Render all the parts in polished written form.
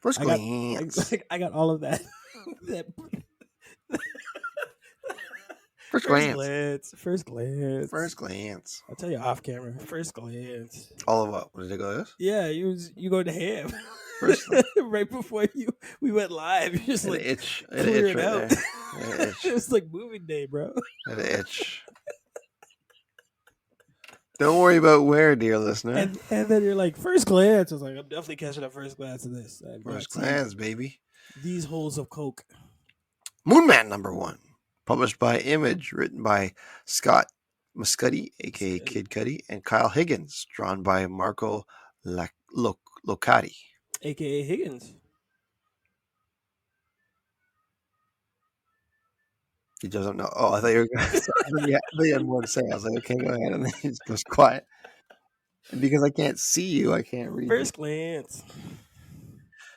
First I got glance. I got all of that. that First glance. First glance. First glance. I'll tell you off camera. First glance. All of what? What did it go this? Yeah, you go to ham First, right before we went live. You just it like itch. It clear itch it right out. there. It It itch. was like moving day, bro. It itch. Don't worry about where, dear listener. And then you're like first glance. I was like, I'm definitely catching a first glance of this. I've First not seen glance, baby. these holes of coke. Moonman #1. Published by Image, written by Scott Muscuddy, aka Scotty, Kid Cudi, and Kyle Higgins, drawn by Marco Locati. aka Higgins. He doesn't know. Oh, I thought you were going to say, I thought you had more to say. I was like, okay, go ahead. And then he just goes quiet. And because I can't see you, I can't read you. First glance.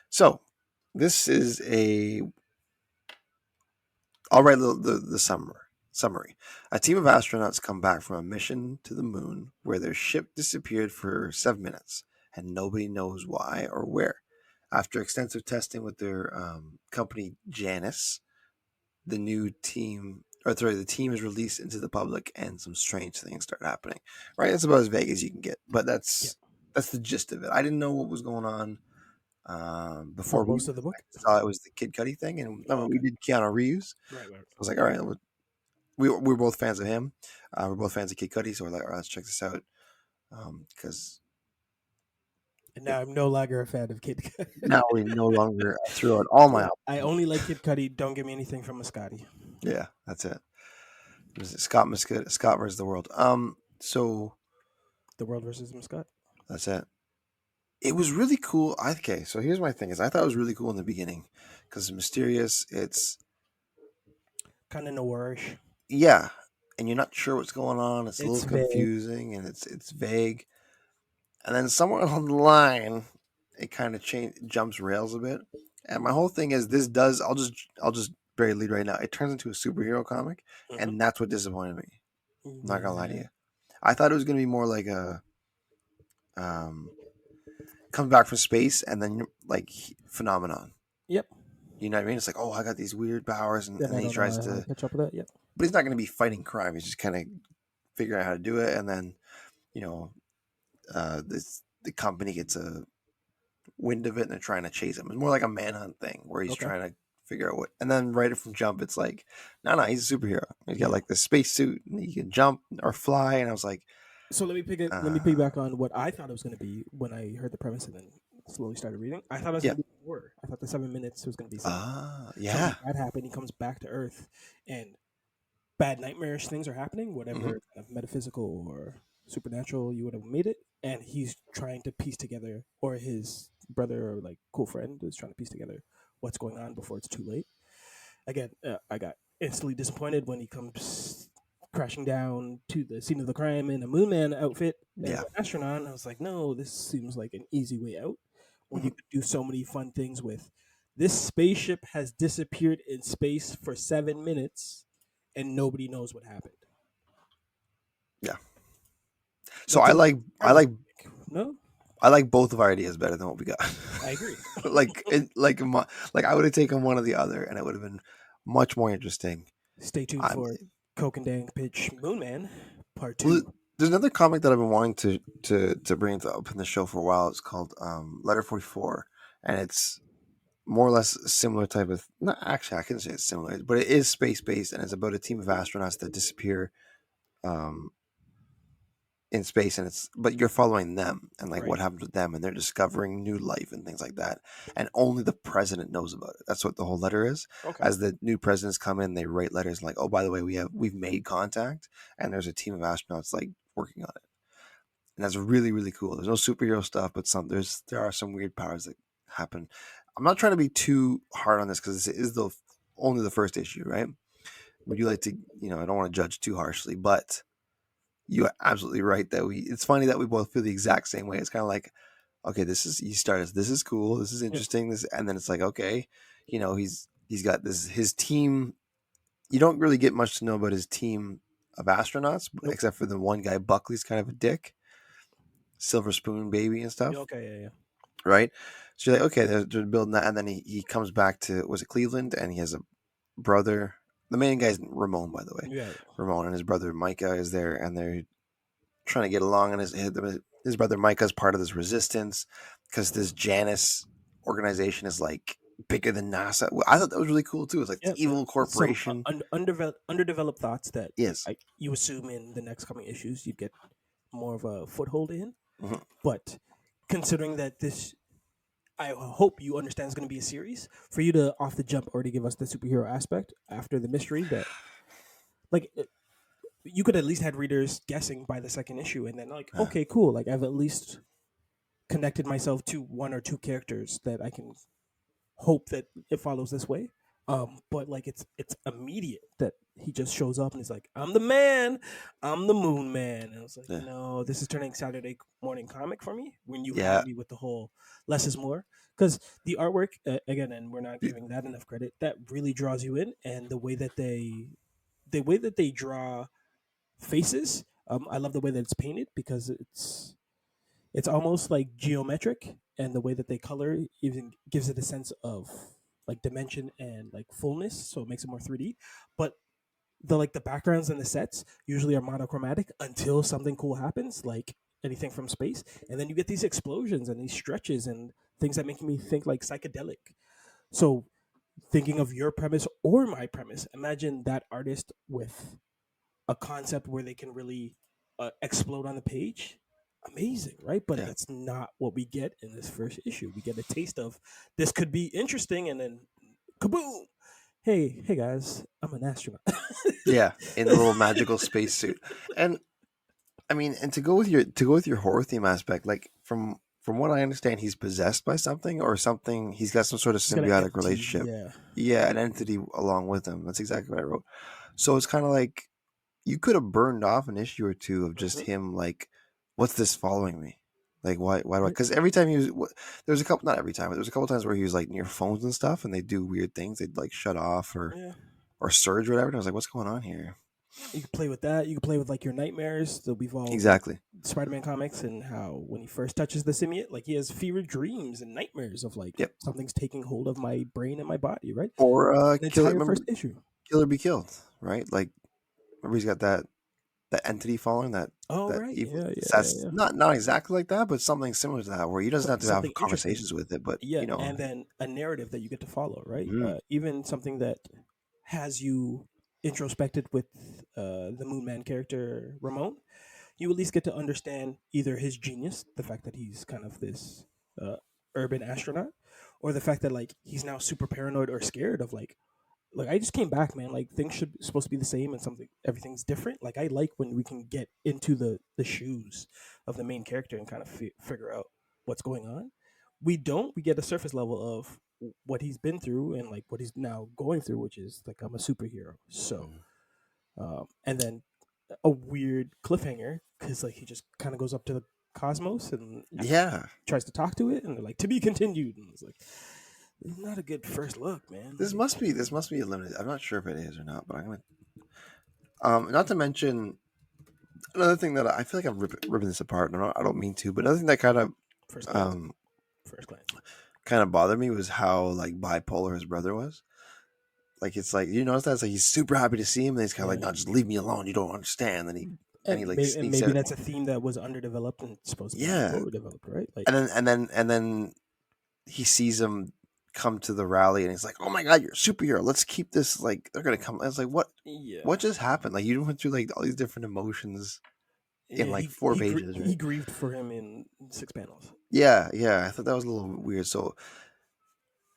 So, this is a. I'll write the summary. A team of astronauts come back from a mission to the moon where their ship disappeared for 7 minutes and nobody knows why or where. After extensive testing with their company Janus, the team is released into the public and some strange things start happening. Right, that's about as vague as you can get, but Yeah. that's the gist of it. I didn't know what was going on before For most of the book. I saw it was the Kid Cudi thing, and Oh, we okay. did Keanu Reeves. Right, right. I was like, all right, we're both fans of him. We're both fans of Kid Cudi, so we're like, all right, let's check this out. Because And now I'm no longer a fan of Kid Cudi. now we no longer threw out all my I only like Kid Cudi. Don't give me anything from Muscati. yeah, that's it. Was it Scott versus the world. So The World versus Muscat. that's it. It was really cool. Okay, so here's my thing: is I thought it was really cool in the beginning because it's mysterious. It's Kind of noirish. yeah, and you're not sure what's going on. It's a It's little vague. confusing and it's vague. And then somewhere along the line, it kind of jumps rails a bit. And my whole thing is this does. I'll just bury lead right now. It turns into a superhero comic, Mhm. and that's what disappointed me. I'm not gonna lie to Yeah. you. I thought it was gonna be more like a comes back from space and then like phenomenon. Yep. You know what I mean? It's like, oh, I got these weird powers, and Then then I he don't know tries how to to, catch up with that. Yep. but he's not going to be fighting crime. He's just kind of figuring out how to do it, and then you know, the company gets a wind of it and they're trying to chase him. It's more like a manhunt thing where he's Okay. trying to figure out what. And then right from jump, it's like, no, he's a superhero. He's got Yeah. like this space suit and he can jump or fly. And I was like, So let me piggyback on what I thought it was going to be when I heard the premise and then slowly started reading. I thought it was yeah, going to be horror. I thought the 7 minutes was going to be something yeah, bad happened. He comes back to Earth, and bad nightmarish things are happening. Whatever hmm kind of metaphysical or supernatural you would have made it, and he's trying to piece together, or his brother or like cool friend is trying to piece together what's going on before it's too late. Again, I got instantly disappointed when he comes crashing down to the scene of the crime in a Moonman outfit as yeah. an astronaut. And I was like, no, this seems like an easy way out when you Mhm. could do so many fun things with this spaceship has disappeared in space for 7 minutes and nobody knows what happened. Yeah. So That's I a like I premise. like No, I like both of our ideas better than what we got. I agree. like I would have taken one or the other, and it would have been much more interesting. Stay tuned I'm, for Coke and Dang Pitch Moonman Part well, 2. there's another comic that I've been wanting to bring up in the show for a while. It's called Letter 44, and it's more or less a similar type of. Not actually, I couldn't say it's similar, but it is space based, and it's about a team of astronauts that disappear. Um, in space, and it's but you're following them and like Right. what happens with them, and they're discovering new life and things like that, and only the president knows about it. That's what the whole letter is. Okay. As the new presidents come in, they write letters like, oh, by the way, we've made contact and there's a team of astronauts like working on it, and that's really really cool. There's no superhero stuff, but there are some weird powers that happen. I'm not trying to be too hard on this because this is the only the first issue, right? Would you like to, I don't want to judge too harshly, but you're absolutely right that it's funny that we both feel the exact same way. It's kind of like, okay, you start as, this is cool, this is Yeah. interesting, and then it's like, okay, he's got his team. You don't really get much to know about his team of astronauts, Nope. except for the one guy, Buckley's kind of a dick, silver spoon baby and stuff. Okay. Yeah. right? So you're like, okay, they're building that, and then he comes back to, was it Cleveland, and he has a brother. The main guy's Ramon, by the way. Yeah. Ramon and his brother Micah is there, and they're trying to get along. And his brother Micah's part of this resistance because this Janus organization is like bigger than NASA. I thought that was really cool too. It's like this Yeah, evil some corporation. underdeveloped thoughts that Yes. you assume in the next coming issues you'd get more of a foothold in. Mhm. But considering that this, I hope you understand, is going to be a series, for you to off the jump already give us the superhero aspect after the mystery that, like, you could at least had readers guessing by the second issue, and then like, Yeah. okay, cool, like I've at least connected myself to one or two characters that I can hope that it follows this way. But like it's immediate that he just shows up and he's like, "I'm the man, I'm the Moon Man," and I was like, Yeah. "No, this is turning Saturday morning comic for me." When you Yeah. had me with the whole less is more, because the artwork again, and we're not giving that enough credit, that really draws you in, and the way that they draw faces, I love the way that it's painted because it's almost like geometric, and the way that they color even gives it a sense of like dimension and like fullness, so it makes it more 3D. But the backgrounds and the sets usually are monochromatic until something cool happens, like anything from space, and then you get these explosions and these stretches and things that make me think like psychedelic. So thinking of your premise or my premise, imagine that artist with a concept where they can really explode on the page. Amazing, right? But Yeah. that's not what we get in this first issue. We get a taste of this could be interesting, and then kaboom! Hey guys, I'm an astronaut. Yeah, in a little magical spacesuit. And I mean, and to go with your horror theme aspect, like from what I understand, he's possessed by something or something. He's got some sort of He's got an symbiotic entity, relationship. yeah. Yeah, an entity along with him. That's exactly what I wrote. So it's kind of like you could have burned off an issue or two of just Hmm. him, like, what's this following me? Like, why do I? Right? Because every time there was a couple, not every time, but there was a couple times where he was like near phones and stuff, and they do weird things. They'd like shut off Yeah. or surge or whatever. And I was like, what's going on here? You can play with that. You can play with like your nightmares. We've all read Exactly. Spider-Man comics and how when he first touches the symbiote, like he has fevered dreams and nightmares of like Yep. something's taking hold of my brain and my body, right? Or An kill it. entire Remember, first issue. kill or be killed. Right? Like, remember he's got that entity following Oh that right, evil. yeah, That's yeah. not exactly like that, but something similar to that, where he doesn't have to have Something interesting. conversations with it, but Yeah, and then a narrative that you get to follow, right? mhm. Even something that has you introspected with the Moon Man character Ramon, you at least get to understand either his genius, the fact that he's kind of this uh, urban astronaut, or the fact that like he's now super paranoid or scared of like I just came back, man. Like things should supposed to be the same and something everything's different. Like I like when we can get into the shoes of the main character and kind of figure out what's going on. We don't. We get a surface level of what he's been through and like what he's now going through, which is like I'm a superhero. So, and then a weird cliffhanger because like he just kind of goes up to the cosmos and Yeah, tries to talk to it, and they're like to be continued, and it's like not a good first look, man. this Like, must be a limited. I'm not sure if it is or not, but I'm gonna. Not to mention another thing that I feel like I'm ripping this apart, and I don't mean to, but another thing that first glance. um First glance. kind of bothered me was how like bipolar his brother was. Like it's like you notice that it's like he's super happy to see him, and he's kind of like, Yeah. "No, just leave me alone. You don't understand." And he like And sneaks maybe out. that's a theme that was underdeveloped and supposed to be Yeah, overdeveloped, right? Like, and then he sees him come to the rally, and he's like, "Oh my god, you're a superhero. Let's keep this. Like they're gonna come." I was like, "What? yeah, What just happened? Like you went through like all these different emotions in yeah. like 4 pages, He right?" grieved for him in 6 panels. Yeah. I thought that was a little weird. So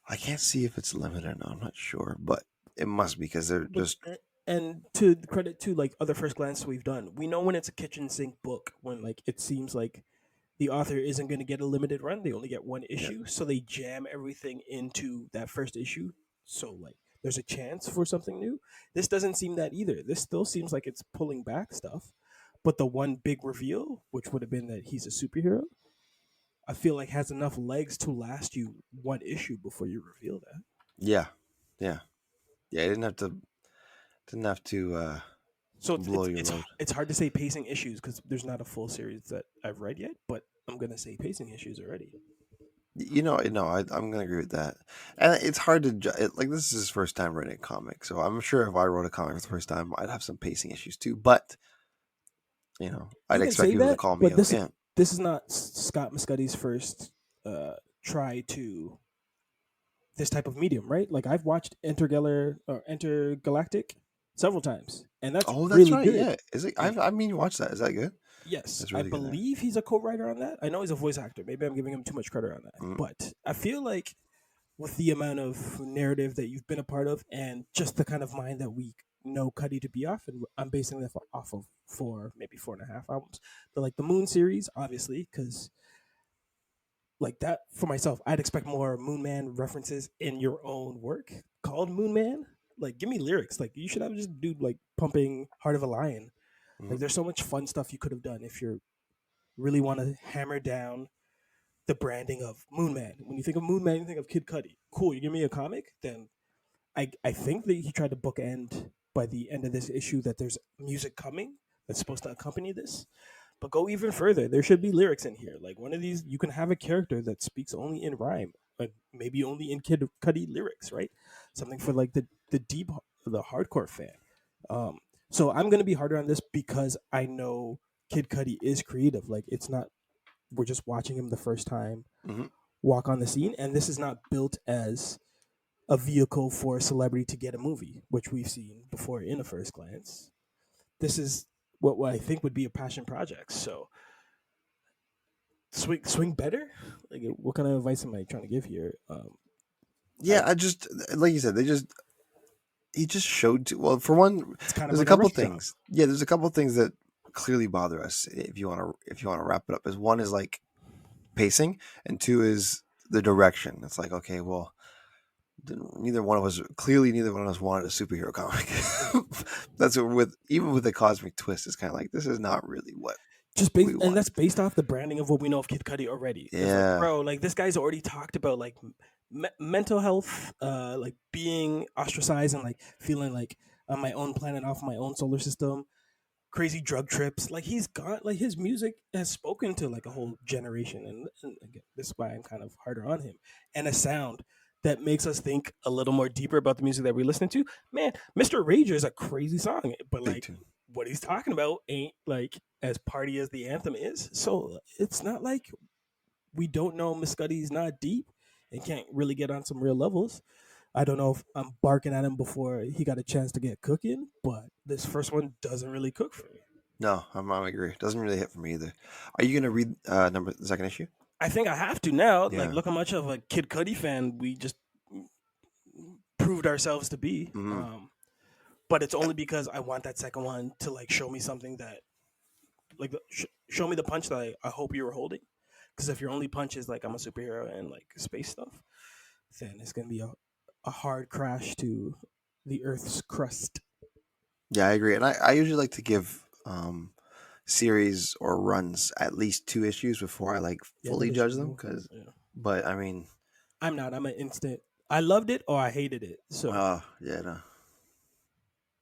I can't see if it's limited or not. I'm not sure, but it must be because they're But just and to credit to like other first glance we've done, we know when it's a kitchen sink book when like it seems like the author isn't going to get a limited run. They only get one yeah, issue, so they jam everything into that first issue. So like there's a chance for something new. This doesn't seem that either. This still seems like it's pulling back stuff. But the one big reveal, which would have been that he's a superhero, I feel like has enough legs to last you one issue before you reveal that. yeah, yeah, yeah. I didn't have to So blow your load. it's hard to say pacing issues because there's not a full series that I've read yet. But I'm gonna say pacing issues already. I'm gonna agree with that. And it's hard to like this is his first time writing a comic, so I'm sure if I wrote a comic for the first time, I'd have some pacing issues too. But I'd You can expect say people to that, call me but out. Yeah. this is not Scott Muscotty's first try to this type of medium, right? Like I've watched Intergalactic several times, and that's Oh, that's really right. good. Yeah. Is it? Like, I mean, you watched that. Is that good? yes, That's I really good. Yeah. believe he's a co-writer on that. I know he's a voice actor. Maybe I'm giving him too much credit on that, Mhm. but I feel like with the amount of narrative that you've been a part of, and just the kind of mind that we know Cuddy to be off, and I'm basing that off of maybe 4.5 albums. The Moon series, obviously, because like that for myself, I'd expect more Moon Man references in your own work called Moon Man. Like, give me lyrics. Like, you should have just dude like pumping Heart of a Lion. Like, Mhm. there's so much fun stuff you could have done if you really want to hammer down the branding of Moon Man. When you think of Moon Man, you think of Kid Cudi. Cool, you give me a comic, then I think that he tried to bookend by the end of this issue that there's music coming that's supposed to accompany this. But go even further. There should be lyrics in here. Like one of these, you can have a character that speaks only in rhyme, but maybe only in Kid Cudi lyrics, right? Something for like the hardcore fan. Um, so I'm gonna be harder on this because I know Kid Cudi is creative. Like it's not we're just watching him the first time Mhm. walk on the scene, and this is not built as a vehicle for a celebrity to get a movie, which we've seen before in a first glance. This is what I think would be a passion project. So swing better. Like, what kind of advice am I trying to give here? Yeah. I I just like you said, he just showed well. For one, It's kind of there's a like a couple rush job. things. Yeah, there's a couple things that clearly bother us. If you want to wrap it up, is one is like pacing, and two is the direction. It's like okay, well, neither one of us wanted a superhero comic. That's what even with the cosmic twist, it's kind of like this is not really what Just we based, and wanted. that's based off the branding of what we know of Kid Cudi already. It's like, Yeah. bro, like this guy's already talked about like mental health, like being ostracized and like feeling like on my own planet, off my own solar system, crazy drug trips. Like he's got like his music has spoken to like a whole generation, and again, this is why I'm kind of harder on him. And a sound that makes us think a little more deeper about the music that we listen to. Man, Mr. Rager is a crazy song, but Big like tune. what he's talking about ain't like as party as the anthem is. So it's not like we don't know Miss Scuddy's not deep and can't really get on some real levels. I don't know if I'm barking at him before he got a chance to get cooking, but this first one doesn't really cook for me. No, I agree. Doesn't really hit for me either. Are you gonna read the second issue? I think I have to now. Like, Yeah. look how much of a Kid Cudi fan we just proved ourselves to be. Hmm. But it's only because I want that second one to like show me something that like show me the punch that I hope you were holding. Because if your only punch is like I'm a superhero and like space stuff, then it's gonna be a hard crash to the Earth's crust. Yeah, I agree. And I usually like to give series or runs at least 2 issues before I like Yeah, fully that is judge them. true. Cause, Yeah. but I mean, I'm not. I'm an instant. I loved it or I hated it. So yeah, no.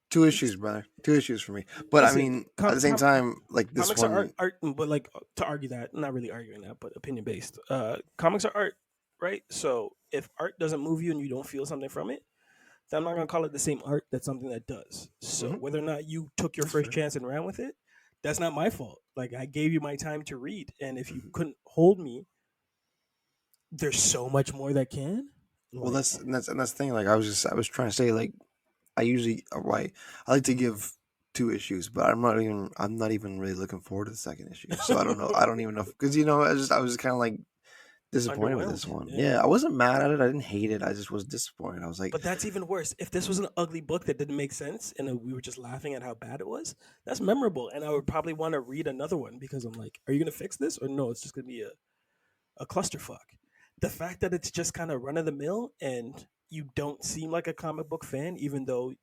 2 issues, it's brother. 2 issues for me. But I listen. mean, at the same time, like this Comics are one, art, but like to argue that, not really arguing that, but opinion based. Comics are art, right? So if art doesn't move you and you don't feel something from it, then I'm not gonna call it the same art that something that does. So mhm, whether or not you took your that's first fair. chance and ran with it, that's not my fault. Like I gave you my time to read, and if you Mhm. couldn't hold me, there's so much more that can. Well, Like that's the thing. Like I was trying to say, like I usually right. I like to give 2 issues, but I'm not even really looking forward to the second issue. So I don't know. I don't even know because I was kind of like disappointed with this underwhelmed. one. Yeah. Yeah, I wasn't mad at it. I didn't hate it. I just was disappointed. I was like, But that's even worse. If this was an ugly book that didn't make sense and we were just laughing at how bad it was, that's memorable. And I would probably want to read another one because I'm like, are you going to fix this? Or no, it's just going to be a clusterfuck. The fact that it's just kind of run of the mill and you don't seem like a comic book fan, even though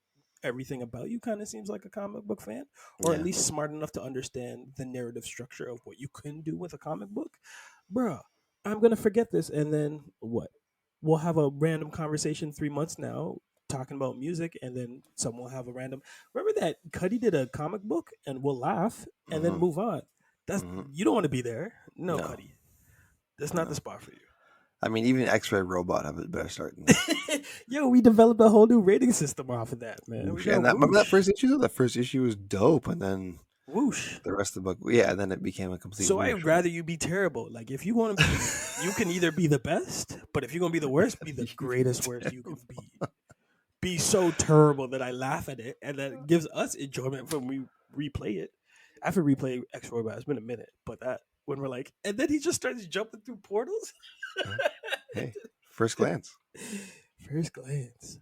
everything about you kind of seems like a comic book fan, or at yeah, least smart enough to understand the narrative structure of what you can do with a comic book, bruh, I'm gonna forget this, and then what? We'll have a random conversation 3 months now talking about music, and then someone will have a random. Remember that Cuddy did a comic book, and we'll laugh and then hmm move on. That's hmm you don't want to be there. No, no, Cuddy, that's not the no. spot for you. I mean, even X-Ray Robot have a better start than that. Yo, we developed a whole new rating system off of that, man. We Whoosh. got And that, remember that Whoosh. first issue? Though? That first issue was dope, and then Whoosh. the rest of the book, yeah, and then it became a complete. So whoosh. I'd rather you be terrible. Like if you want to be, you can either be the best, but if you're gonna be the worst, be the greatest worst you can be. Be so terrible that I laugh at it, and that gives us enjoyment when we replay it. After replay X Robot, it's been a minute, but that when we're like, and then he just starts jumping through portals. Hey, first glance. First glance.